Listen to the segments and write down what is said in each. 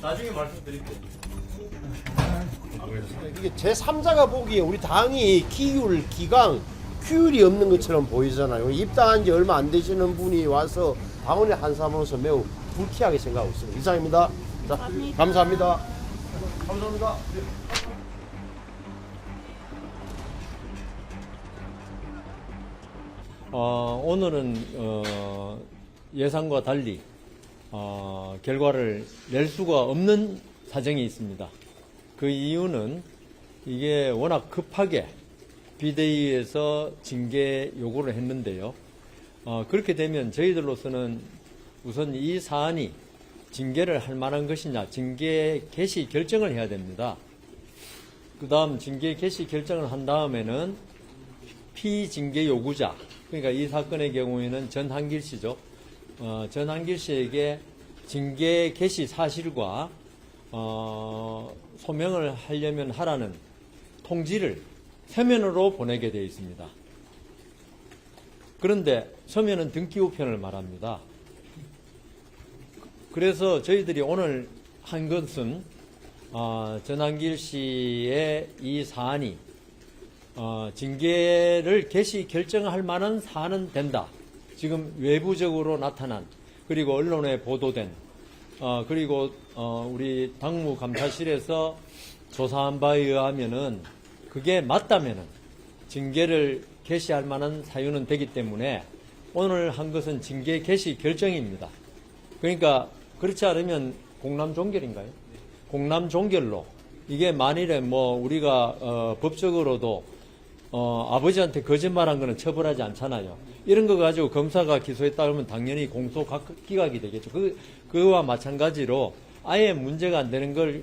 나중에 말씀드릴게요. 이게 제3자가 보기에 우리 당이 기율, 기강, 규율이 없는 것처럼 보이잖아요. 입당한 지 얼마 안 되시는 분이 와서 당원의 한 사람으로서 매우 불쾌하게 생각하고 있습니다. 이상입니다. 자, 감사합니다. 감사합니다. 오늘은 예상과 달리 결과를 낼 수가 없는 사정이 있습니다. 그 이유는 이게 워낙 급하게 비대위에서 징계 요구를 했는데요. 그렇게 되면 저희들로서는 우선 이 사안이 징계를 할 만한 것이냐, 징계 개시 결정을 해야 됩니다. 그 다음 징계 개시 결정을 한 다음에는 피징계 요구자, 그러니까 이 사건의 경우에는 전한길 씨죠. 전한길 씨에게 징계 개시 사실과 소명을 하려면 하라는 통지를 서면으로 보내게 되어 있습니다. 그런데 서면은 등기 우편을 말합니다. 그래서 저희들이 오늘 한 것은 전한길 씨의 이 사안이 징계를 개시 결정할 만한 사안은 된다. 지금 외부적으로 나타난, 그리고 언론에 보도된, 그리고 우리 당무감사실에서 조사한 바에 의하면은 그게 맞다면은 징계를 개시할 만한 사유는 되기 때문에 오늘 한 것은 징계 개시 결정입니다. 그러니까 그렇지 않으면 공남 종결인가요? 공남 종결로 이게 만일에 뭐 우리가 법적으로도 아버지한테 거짓말한 거는 처벌하지 않잖아요. 이런 거 가지고 검사가 기소했다 그러면 당연히 공소 기각이 되겠죠. 그와 마찬가지로 아예 문제가 안 되는 걸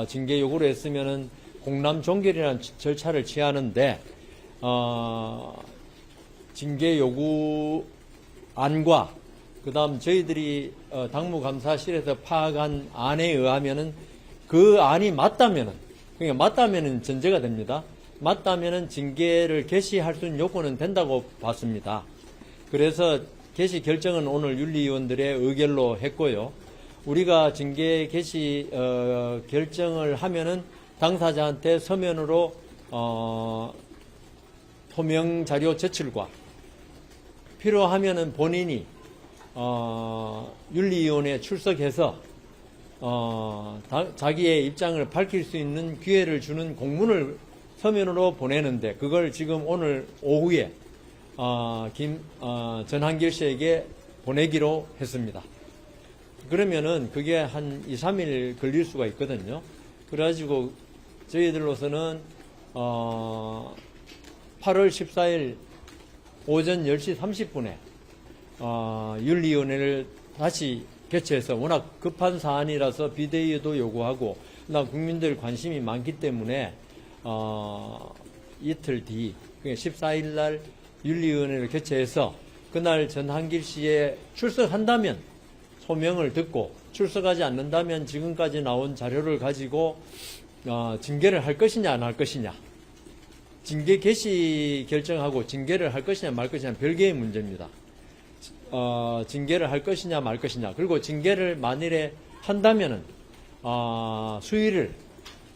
징계 요구를 했으면은 공남 종결이라는 절차를 취하는데 징계 요구 안과 그다음 저희들이 당무감사실에서 파악한 안에 의하면은 그 안이 맞다면은, 그러니까 맞다면은 전제가 됩니다. 맞다면은 징계를 개시할 수 있는 요건은 된다고 봤습니다. 그래서 개시 결정은 오늘 윤리위원들의 의결로 했고요. 우리가 징계 개시 결정을 하면은 당사자한테 서면으로 소명 자료 제출과 필요하면은 본인이 윤리위원회에 출석해서 자기의 입장을 밝힐 수 있는 기회를 주는 공문을 서면으로 보내는데 그걸 지금 오늘 오후에 전한길 씨에게 보내기로 했습니다. 그러면은 그게 한 2, 3일 걸릴 수가 있거든요. 그래가지고 저희들로서는 8월 14일 오전 10시 30분에 윤리위원회를 다시 개최해서 워낙 급한 사안이라서 비대위도 요구하고 국민들 관심이 많기 때문에 이틀 뒤 14일 날 윤리위원회를 개최해서 그날 전한길 씨에 출석한다면 소명을 듣고 출석하지 않는다면 지금까지 나온 자료를 가지고 징계를 할 것이냐 안 할 것이냐, 징계 개시 결정하고 징계를 할 것이냐 말 것이냐 별개의 문제입니다. 징계를 할 것이냐 말 것이냐, 그리고 징계를 만일에 한다면은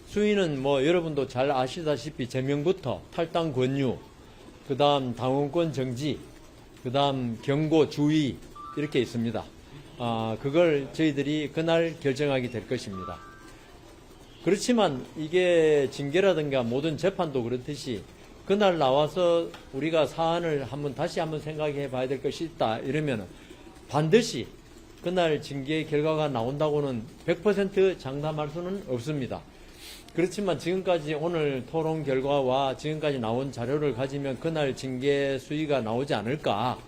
수위는 뭐 여러분도 잘 아시다시피 제명부터 탈당 권유, 그 다음 당원권 정지, 그 다음 경고 주의 이렇게 있습니다. 그걸 저희들이 그날 결정하게 될 것입니다. 그렇지만 이게 징계라든가 모든 재판도 그렇듯이 그날 나와서 우리가 사안을 다시 한번 생각해 봐야 될 것이 있다 이러면 반드시 그날 징계 결과가 나온다고는 100% 장담할 수는 없습니다. 그렇지만 지금까지 오늘 토론 결과와 지금까지 나온 자료를 가지면 그날 징계 수위가 나오지 않을까.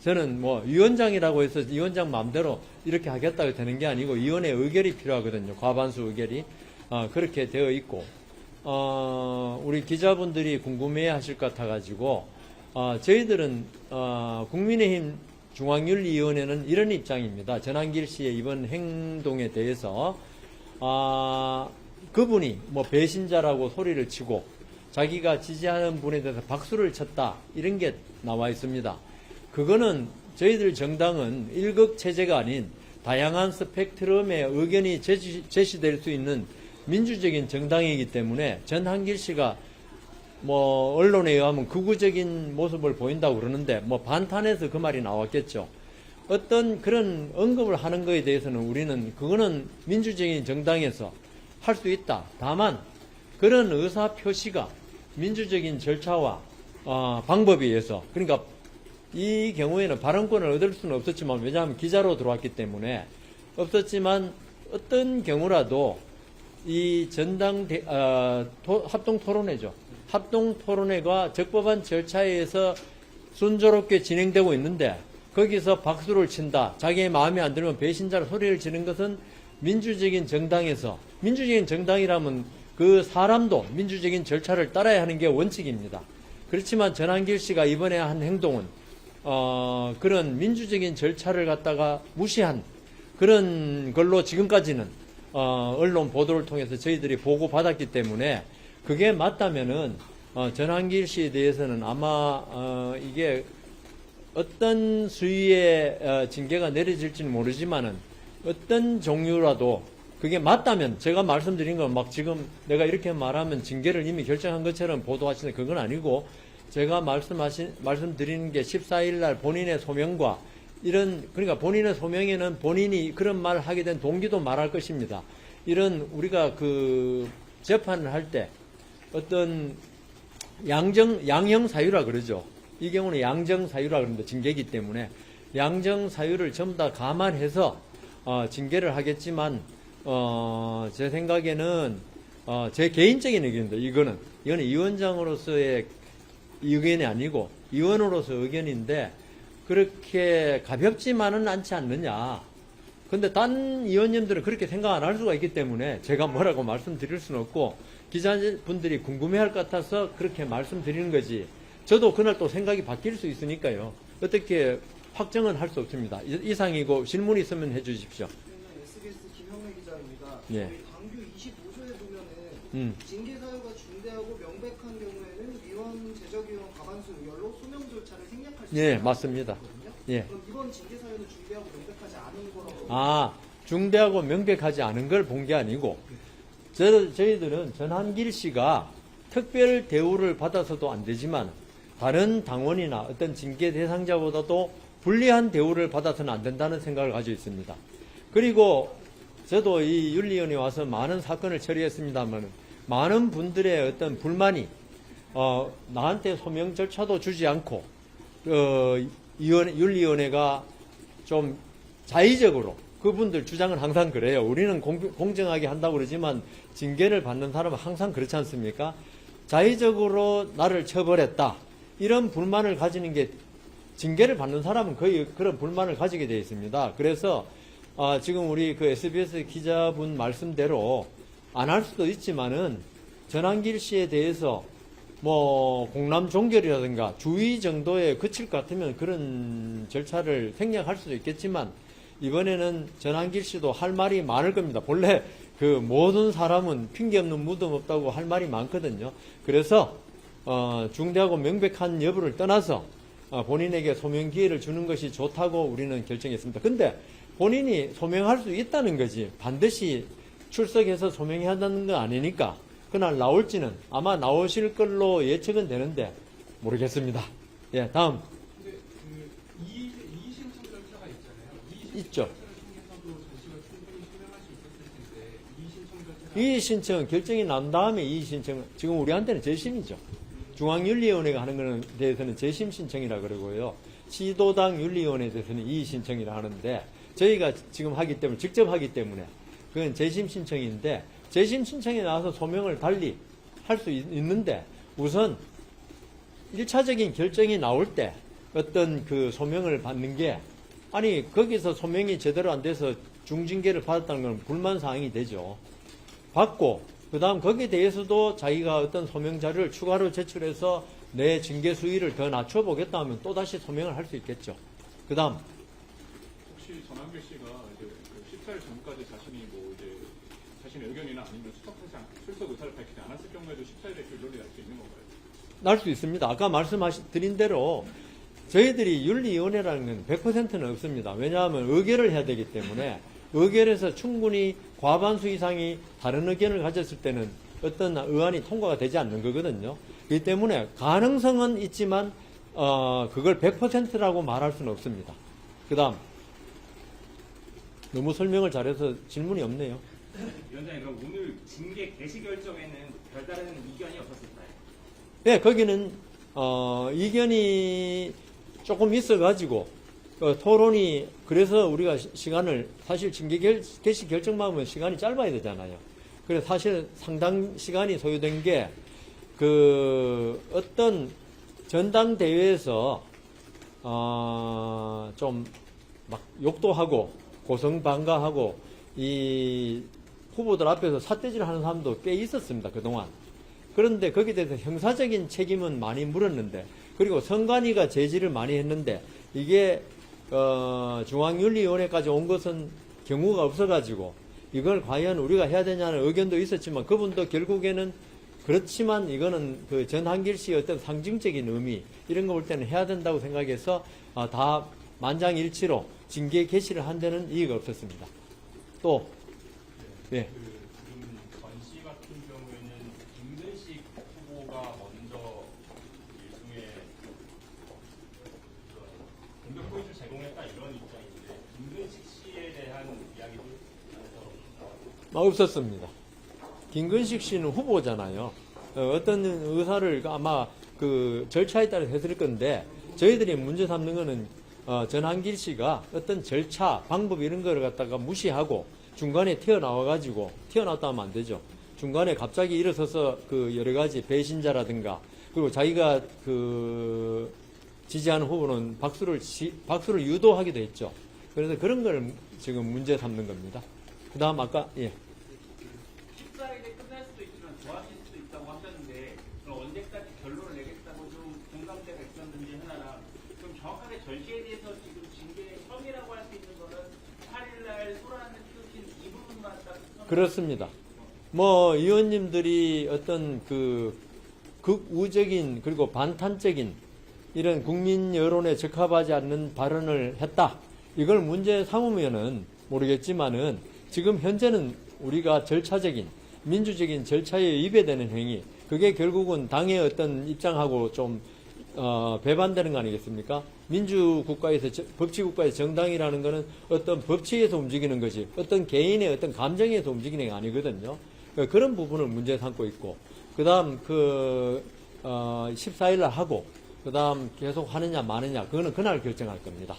저는 뭐 위원장이라고 해서 위원장 마음대로 이렇게 하겠다고 되는 게 아니고 위원회 의결이 필요하거든요. 과반수 의결이. 그렇게 되어 있고 우리 기자분들이 궁금해 하실 것 같아가지고 저희들은 국민의힘 중앙윤리위원회는 이런 입장입니다. 전한길 씨의 이번 행동에 대해서 그분이 뭐 배신자라고 소리를 치고 자기가 지지하는 분에 대해서 박수를 쳤다 이런 게 나와 있습니다. 그거는 저희들 정당은 일극 체제가 아닌 다양한 스펙트럼의 의견이 제시될 수 있는 민주적인 정당이기 때문에 전한길 씨가 뭐 언론에 의하면 극우적인 모습을 보인다고 그러는데 뭐 반탄에서 그 말이 나왔겠죠. 어떤 그런 언급을 하는 것에 대해서는 우리는 그거는 민주적인 정당에서 할 수 있다. 다만 그런 의사 표시가 민주적인 절차와 방법에 의해서, 그러니까 이 경우에는 발언권을 얻을 수는 없었지만, 왜냐하면 기자로 들어왔기 때문에 없었지만, 어떤 경우라도 이 전당 합동 토론회죠. 합동 토론회가 적법한 절차에 의해서 순조롭게 진행되고 있는데 거기서 박수를 친다, 자기의 마음에 안 들면 배신자로 소리를 지르는 것은 민주적인 정당에서, 민주적인 정당이라면 그 사람도 민주적인 절차를 따라야 하는 게 원칙입니다. 그렇지만 전한길 씨가 이번에 한 행동은 그런 민주적인 절차를 갖다가 무시한 그런 걸로 지금까지는 언론 보도를 통해서 저희들이 보고받았기 때문에, 그게 맞다면은 전한길 씨에 대해서는 아마 이게 어떤 수위의 징계가 내려질지는 모르지만은 어떤 종류라도 그게 맞다면, 제가 말씀드린 건 막 지금 내가 이렇게 말하면 징계를 이미 결정한 것처럼 보도하시는 그건 아니고, 제가 말씀드리는 게 14일 날 본인의 소명과 이런, 그러니까 본인의 소명에는 본인이 그런 말을 하게 된 동기도 말할 것입니다. 이런 우리가 그 재판을 할 때 어떤 양형 사유라 그러죠. 이 경우는 양정 사유라 그러는데 징계이기 때문에 양정 사유를 전부 다 감안해서 징계를 하겠지만, 제 생각에는 제 개인적인 의견인데, 이거는 위원장으로서의 의견이 아니고 의원으로서 의견인데, 그렇게 가볍지만은 않지 않느냐. 근데 딴 의원님들은 그렇게 생각 안 할 수가 있기 때문에 제가 뭐라고 말씀드릴 수는 없고, 기자분들이 궁금해할 것 같아서 그렇게 말씀드리는 거지, 저도 그날 또 생각이 바뀔 수 있으니까요. 어떻게 확정은 할 수 없습니다. 이상이고 질문 있으면 해주십시오. SBS 김형래 기자입니다. 예. 저희 당규 25조에 보면은 징계 사유가 중대하고 명백한 경우에는 위원, 제적위원, 과반수 의결로 소명 절차를 생략할 수 예, 있다. 맞습니다. 예. 그럼 이번 징계 사유는 중대하고 명백하지 않은 거라고? 중대하고 명백하지 않은 걸 본 게 아니고, 저희들은 전한길 씨가 특별 대우를 받아서도 안 되지만 다른 당원이나 어떤 징계 대상자보다도 불리한 대우를 받아서는 안 된다는 생각을 가지고 있습니다. 그리고 저도 이 윤리위원회에 와서 많은 사건을 처리했습니다만, 많은 분들의 어떤 불만이 나한테 소명 절차도 주지 않고 윤리위원회가 좀 자의적으로, 그분들 주장은 항상 그래요. 우리는 공정하게 한다고 그러지만 징계를 받는 사람은 항상 그렇지 않습니까? 자의적으로 나를 처벌했다, 이런 불만을 가지는 게, 징계를 받는 사람은 거의 그런 불만을 가지게 되어 있습니다. 그래서 지금 우리 그 SBS 기자분 말씀대로 안 할 수도 있지만은 전한길 씨에 대해서 뭐 공람 종결이라든가 주의 정도에 그칠 것 같으면 그런 절차를 생략할 수도 있겠지만, 이번에는 전한길 씨도 할 말이 많을 겁니다. 본래 그 모든 사람은 핑계 없는 무덤 없다고 할 말이 많거든요. 그래서 중대하고 명백한 여부를 떠나서 본인에게 소명 기회를 주는 것이 좋다고 우리는 결정했습니다. 근데 본인이 소명할 수 있다는 거지 반드시 출석해서 소명해야 한다는 건 아니니까, 그날 나올지는 아마 나오실 걸로 예측은 되는데 모르겠습니다. 예, 다음. 근데 그 이의신청 절차가 있잖아요. 있죠. 통해서도 전시가 충분히 소명할 수 있었을 텐데 이의신청 절차가 이의신청 결정이 난 다음에 이의신청, 지금 우리한테는 재심이죠. 중앙윤리위원회가 하는 거는 대해서는 재심신청이라 그러고요. 시도당 윤리위원회에 대해서는 이의신청이라 하는데, 저희가 지금 하기 때문에, 직접 하기 때문에 그건 재심신청인데, 재심신청에 나와서 소명을 달리 할 수 있는데, 우선 1차적인 결정이 나올 때 어떤 그 소명을 받는 게, 아니 거기서 소명이 제대로 안 돼서 중징계를 받았다는 건 불만사항이 되죠. 받고 그 다음 거기에 대해서도 자기가 어떤 소명 자료를 추가로 제출해서 내 징계 수위를 더 낮춰보겠다 하면 또다시 소명을 할 수 있겠죠. 그 다음. 혹시 전한길 씨가 이제 그 14일 전까지 자신이 뭐 이제 자신의 의견이나 아니면 출석 의사를 밝히지 않았을 경우에도 14일에 결론이 날 수 있는 건가요? 날 수 있습니다. 아까 말씀드린 대로 저희들이 윤리위원회라는 건 100%는 없습니다. 왜냐하면 의결을 해야 되기 때문에 의결에서 충분히 과반수 이상이 다른 의견을 가졌을 때는 어떤 의안이 통과가 되지 않는 거거든요. 그렇기 때문에 가능성은 있지만 그걸 100%라고 말할 수는 없습니다. 그 다음 너무 설명을 잘해서 질문이 없네요. 위원장님, 그럼 오늘 징계 개시 결정에는 별다른 이견이 없었을까요? 네, 거기는 이견이 조금 있어가지고 토론이 그래서 우리가 시간을 사실 징계 개시 결정만 하면 시간이 짧아야 되잖아요. 그래서 사실 상당 시간이 소요된 게 어떤 전당대회에서 좀 막 욕도 하고 고성방가하고 이 후보들 앞에서 삿대질 하는 사람도 꽤 있었습니다, 그동안. 그런데 거기에 대해서 형사적인 책임은 많이 물었는데, 그리고 선관위가 제지를 많이 했는데, 이게 중앙윤리위원회까지 온 것은 경우가 없어가지고 이걸 과연 우리가 해야 되냐는 의견도 있었지만, 그분도 결국에는 그렇지만 이거는 그 전한길 씨의 어떤 상징적인 의미 이런 거 볼 때는 해야 된다고 생각해서 다 만장일치로 징계 개시를 한 데는 이의가 없었습니다. 또 예. 지금 전시 같은 경우에는 김근식 후보가 먼저 일종의 공격 포인트를 제공했다 이런 입장인데 김근식 씨에 대한 이야기도 없었습니다. 김근식 씨는 후보잖아요. 어떤 의사를 아마 그 절차에 따라 했을 건데, 저희들이 문제 삼는 거는 전한길 씨가 어떤 절차, 방법 이런 거를 갖다가 무시하고 중간에 튀어나와가지고, 튀어나왔다 하면 안 되죠. 중간에 갑자기 일어서서 그 여러 가지 배신자라든가, 그리고 자기가 그 지지하는 후보는 박수를 유도하기도 했죠. 그래서 그런 걸 지금 문제 삼는 겁니다. 그 다음 아까, 예. 14일에 끝날 수도 있지만 좋아하실 수도 있다고 하셨는데 그럼 언제까지 결론을 내겠다고 좀 공감대가 있었는지 하나랑 좀 정확하게 전시에 대해서 지금 징계 혐의라고 할 수 있는 거는 8일날 소란을 피우신 이 부분만 딱 그렇습니다. 뭐 의원님들이 어떤 그 극우적인 그리고 반탄적인 이런 국민 여론에 적합하지 않는 발언을 했다. 이걸 문제 삼으면은 모르겠지만은 지금 현재는 우리가 절차적인 민주적인 절차에 위배되는 행위, 그게 결국은 당의 어떤 입장하고 좀 배반되는 거 아니겠습니까? 민주국가에서 법치국가의 정당이라는 것은 어떤 법칙에서 움직이는 것이 어떤 개인의 어떤 감정에서 움직이는 게 아니거든요. 그런 부분을 문제 삼고 있고, 그 다음 14일날 하고 그 다음 계속 하느냐 마느냐, 그거는 그날 결정할 겁니다.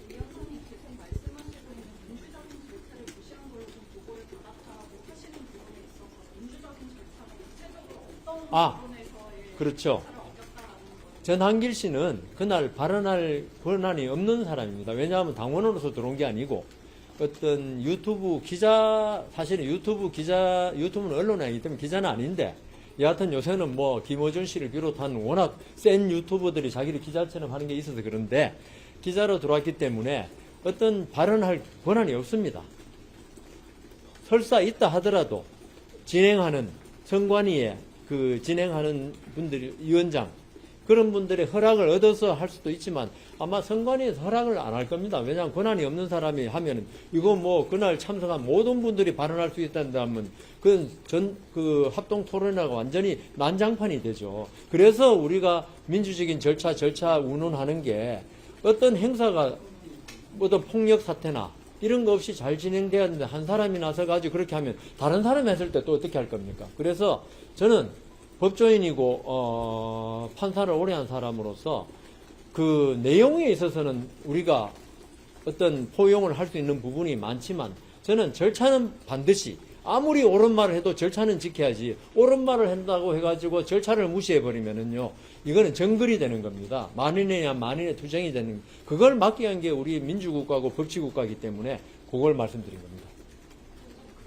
위원장님 계속 말씀하시는 민주적인 절차를 무시한 걸로 좀 보고를 받았다고 하시는 부분에 있어서 민주적인 절차가 구체적으로 어떤 부분에서의 그렇죠. 절차를 어겼다라는 거예요? 전한길 씨는 그날 발언할 권한이 없는 사람입니다. 왜냐하면 당원으로서 들어온 게 아니고 어떤 유튜브 기자, 사실은 유튜브는 언론이 아니기 때문에 기자는 아닌데, 여하튼 요새는 뭐 김어준 씨를 비롯한 워낙 센 유튜버들이 자기를 기자처럼 하는 게 있어서 그런데 기자로 들어왔기 때문에 어떤 발언할 권한이 없습니다. 설사 있다 하더라도 진행하는 선관위에 그 진행하는 분들이 위원장 그런 분들의 허락을 얻어서 할 수도 있지만 아마 선관위에서 허락을 안 할 겁니다. 왜냐하면 권한이 없는 사람이 하면은 이거 뭐 그날 참석한 모든 분들이 발언할 수 있다면 그건 그 합동 토론회가 완전히 난장판이 되죠. 그래서 우리가 민주적인 절차 운운하는 게 어떤 행사가 어떤 폭력 사태나 이런 거 없이 잘 진행돼야 하는데 한 사람이 나서 가지고 그렇게 하면 다른 사람이 했을 때 또 어떻게 할 겁니까? 그래서 저는 법조인이고 판사를 오래 한 사람으로서 그 내용에 있어서는 우리가 어떤 포용을 할 수 있는 부분이 많지만 저는 절차는 반드시 아무리 옳은 말을 해도 절차는 지켜야지, 옳은 말을 한다고 해가지고 절차를 무시해버리면은요, 이거는 정글이 되는 겁니다. 만인이냐 만인의 투쟁이 되는, 그걸 막기 위한 게 우리 민주국가고 법치국가이기 때문에 그걸 말씀드린 겁니다.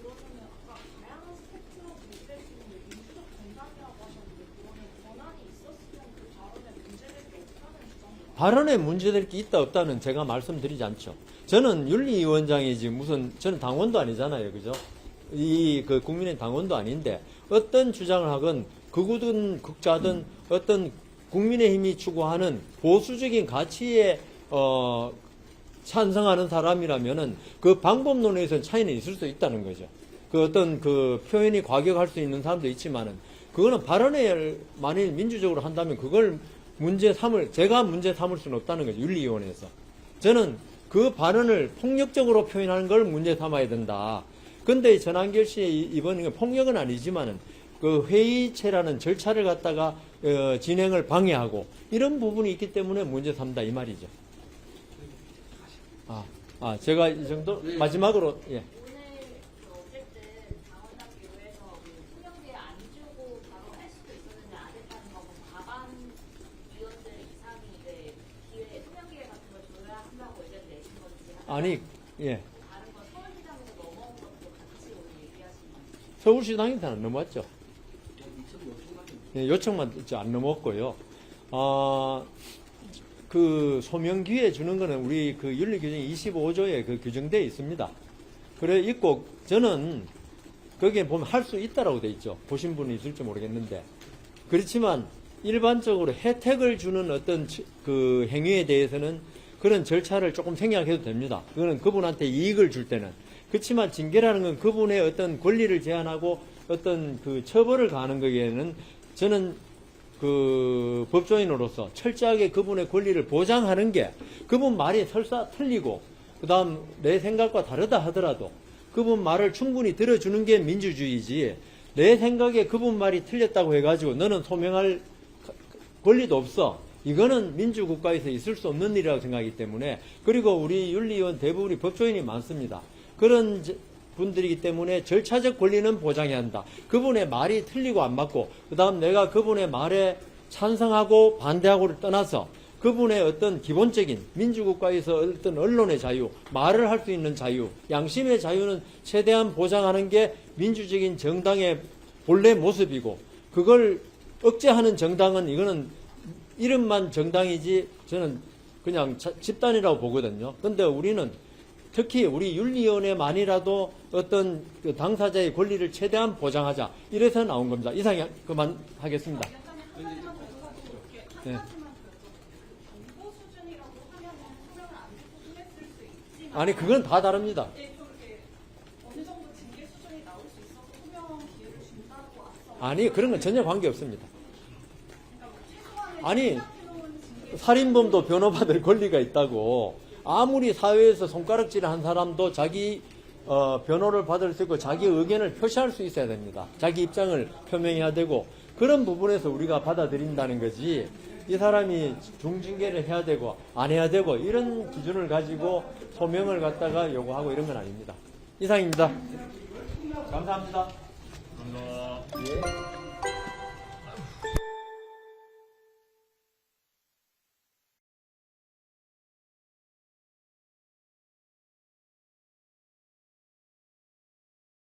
그러면 아까 다양한 스펙트럼 문제될 수 있는 민주적 정당이라고 하셨는데 그거는 권한이 있었으면 그 발언에 문제될 게 없다는 주장이에요? 발언에 문제될 게 있다 없다는 제가 말씀드리지 않죠. 저는 윤리위원장이지 무슨, 저는 당원도 아니잖아요. 그죠? 그 국민의 당원도 아닌데 어떤 주장을 하건 극우든 극자든 어떤 국민의힘이 추구하는 보수적인 가치에 찬성하는 사람이라면은 그 방법론에서는 차이는 있을 수 있다는 거죠. 그 어떤 그 표현이 과격할 수 있는 사람도 있지만은 그거는 발언을 만일 민주적으로 한다면 그걸 제가 문제 삼을 수는 없다는 거죠. 윤리위원회에서. 저는 그 발언을 폭력적으로 표현하는 걸 문제 삼아야 된다. 근데 전한결 씨의 이번 폭력은 아니지만은 그 회의체라는 절차를 갖다가 진행을 방해하고 이런 부분이 있기 때문에 문제 삼다 이 말이죠. 제가 이 정도 마지막으로 예. 오늘 어쨌든 당원당 기호에서 소명기회 안 주고 바로 할 수도 있었는데 안 했다는 거고 과반 위원들 이상이 기회 소명기회 같은 걸 줘야 한다고 의견 내신 건지 아니 예. 다른 건 서울시장에서 넘어온 것도 같이 오늘 얘기하신 건지. 서울시당한테 안 넘어왔죠. 예, 요청만 안 넘었고요. 그 소명 기회 주는 거는 우리 그 윤리 규정 25조에 그 규정되어 있습니다. 그래 있고 저는 거기에 보면 할 수 있다라고 돼 있죠. 보신 분이 있을지 모르겠는데 그렇지만 일반적으로 혜택을 주는 어떤 그 행위에 대해서는 그런 절차를 조금 생략해도 됩니다. 그거는 그분한테 이익을 줄 때는. 그렇지만 징계라는 건 그분의 어떤 권리를 제한하고 어떤 그 처벌을 가하는 거기에는 저는 그 법조인으로서 철저하게 그분의 권리를 보장하는 게 그분 말이 설사 틀리고 그 다음 내 생각과 다르다 하더라도 그분 말을 충분히 들어주는 게 민주주의지 내 생각에 그분 말이 틀렸다고 해가지고 너는 소명할 권리도 없어. 이거는 민주국가에서 있을 수 없는 일이라고 생각하기 때문에 그리고 우리 윤리위원 대부분이 법조인이 많습니다. 그런 분들이기 때문에 절차적 권리는 보장해야 한다. 그분의 말이 틀리고 안 맞고 그 다음 내가 그분의 말에 찬성하고 반대하고를 떠나서 그분의 어떤 기본적인 민주국가에서 어떤 언론의 자유, 말을 할 수 있는 자유, 양심의 자유는 최대한 보장하는 게 민주적인 정당의 본래 모습이고 그걸 억제하는 정당은 이거는 이름만 정당이지 저는 그냥 집단이라고 보거든요. 근데 우리는 특히 우리 윤리위원회만이라도 어떤 그 당사자의 권리를 최대한 보장하자. 이래서 나온 겁니다. 이상 그만하겠습니다. 한 가지만 더 물어볼게요. 한 네. 가지만 더 정보 수준이라고 하면은 소명을 안 주고 끝냈을 수 있지만 아니 그건 다 다릅니다. 좀 이렇게 어느 정도 징계 수준이 나올 수 있어서 소명 기회를 준다고 앞서 아니 그런 건 전혀 관계 없습니다. 그러니까 최소한의 아니 생각해놓은 징계 살인범도 변호받을 권리가 있다고 아무리 사회에서 손가락질을 한 사람도 자기 변호를 받을 수 있고 자기 의견을 표시할 수 있어야 됩니다. 자기 입장을 표명해야 되고 그런 부분에서 우리가 받아들인다는 거지 이 사람이 중징계를 해야 되고 안 해야 되고 이런 기준을 가지고 소명을 갖다가 요구하고 이런 건 아닙니다. 이상입니다. 감사합니다. 감사합니다. 예.